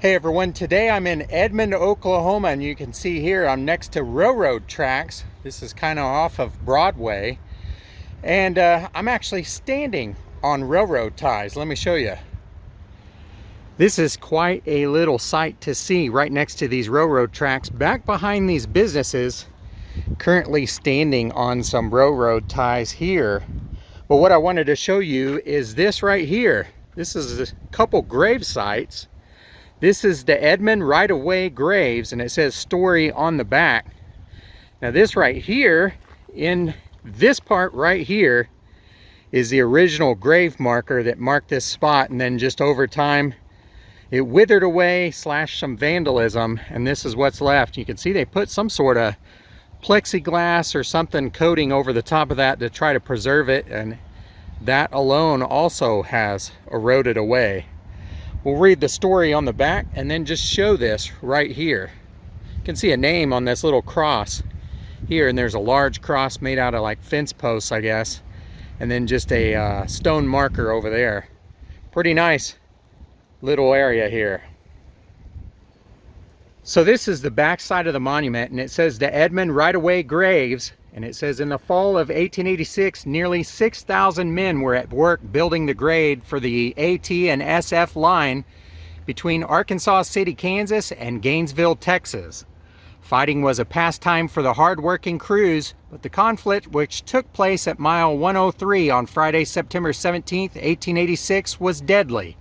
Hey everyone, today I'm in Edmond, Oklahoma, and you can see here I'm next to railroad tracks. This is kind of off of Broadway, and I'm actually standing on railroad ties. Let me show you. This is quite a little sight to see right next to these railroad tracks. Back behind these businesses, currently standing on some railroad ties here. But what I wanted to show you is this right here. This is a couple grave sites. This is the Edmond right-of-way graves, and it says story on the back. Now this right here, in this part right here, is the original grave marker that marked this spot, and then just over time it withered away, slash some vandalism, and this is what's left. You can see they put some sort of plexiglass or something coating over the top of that to try to preserve it, and that alone also has eroded away. We'll read the story on the back and then just show this right here. You can see a name on this little cross here, and there's a large cross made out of like fence posts, I guess, and then just a stone marker over there. Pretty nice little area here. So this is the back side of the monument, and it says the Edmond right-of-way graves, and it says in the fall of 1886 nearly 6,000 men were at work building the grade for the AT and SF line between Arkansas City, Kansas and Gainesville, Texas. Fighting was a pastime for the hard-working crews, but the conflict, which took place at mile 103 on Friday, September 17, 1886, was deadly.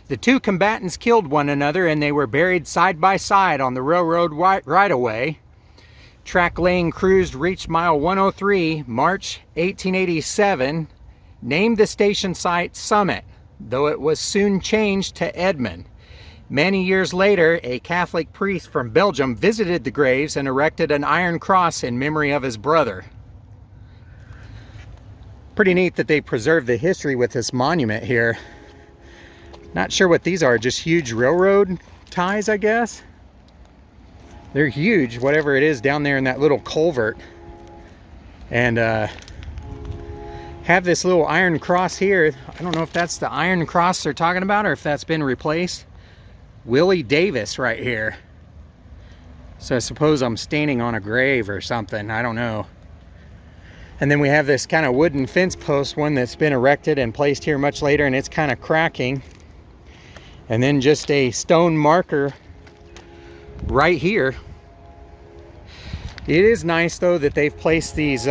The two combatants killed one another, and they were buried side by side on the railroad right-of-way. Track laying crews reached mile 103, March 1887, named the station site Summit, though it was soon changed to Edmond. Many years later, a Catholic priest from Belgium visited the graves and erected an iron cross in memory of his brother. Pretty neat that they preserved the history with this monument here. Not sure what these are, just huge railroad ties, I guess. They're huge, whatever it is down there in that little culvert. And have this little iron cross here. I don't know if that's the iron cross they're talking about or if that's been replaced. Willie Davis right here. So I suppose I'm standing on a grave or something, I don't know. And then we have this kind of wooden fence post, one that's been erected and placed here much later, and it's kind of cracking. And then just a stone marker right here. It is nice though that they've placed these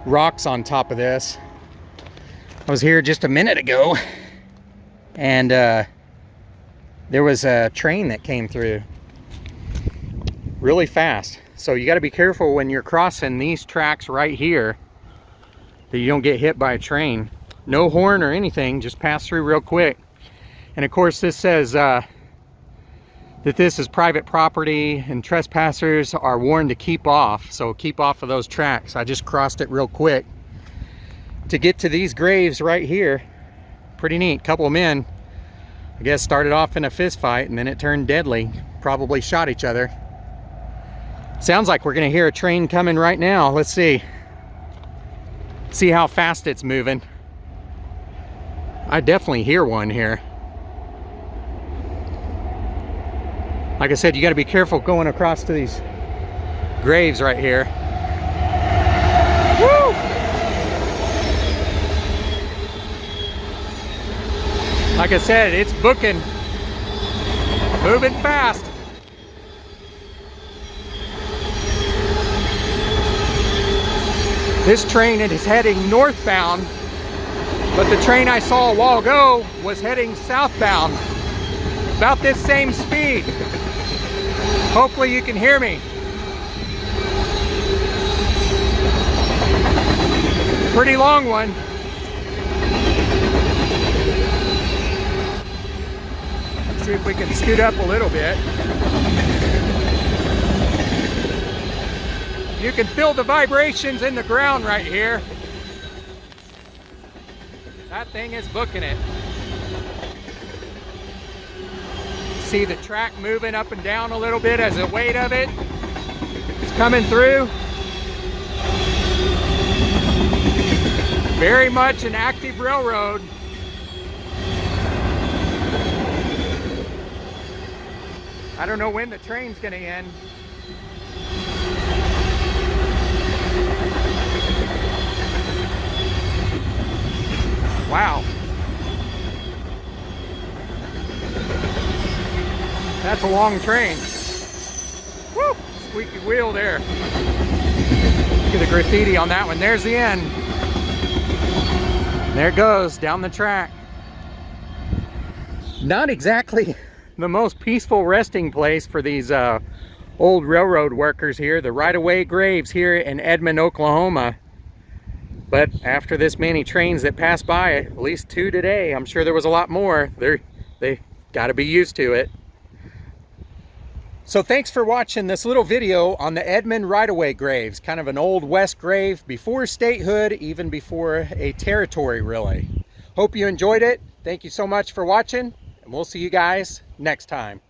rocks on top of this. I was here just a minute ago, and there was a train that came through really fast. So you got to be careful when you're crossing these tracks right here that you don't get hit by a train. No horn or anything, just pass through real quick. And of course this says that this is private property and trespassers are warned to keep off. So keep off of those tracks. I just crossed it real quick to get to these graves right here. Pretty neat. Couple of men, I guess, started off in a fist fight and then it turned deadly. Probably shot each other. Sounds like we're gonna hear a train coming right now. Let's see. See how fast it's moving. I definitely hear one here. Like I said, you got to be careful going across to these graves right here. Woo! Like I said, it's booking, moving fast. This train is heading northbound, but the train I saw a while ago was heading southbound, about this same speed. Hopefully you can hear me. Pretty long one. Let's see if we can scoot up a little bit. You can feel the vibrations in the ground right here. That thing is booking it. See the track moving up and down a little bit as the weight of it is coming through. Very much an active railroad. I don't know when the train's gonna end. Wow. That's a long train. Woo! Squeaky wheel there. Look at the graffiti on that one. There's the end. There it goes, down the track. Not exactly the most peaceful resting place for these old railroad workers here, the right-of-way graves here in Edmond, Oklahoma. But after this many trains that passed by, at least 2 today, I'm sure there was a lot more. They got to be used to it. So thanks for watching this little video on the Edmond right-of-way graves, kind of an old West grave before statehood, even before a territory really. Hope you enjoyed it. Thank you so much for watching, and we'll see you guys next time.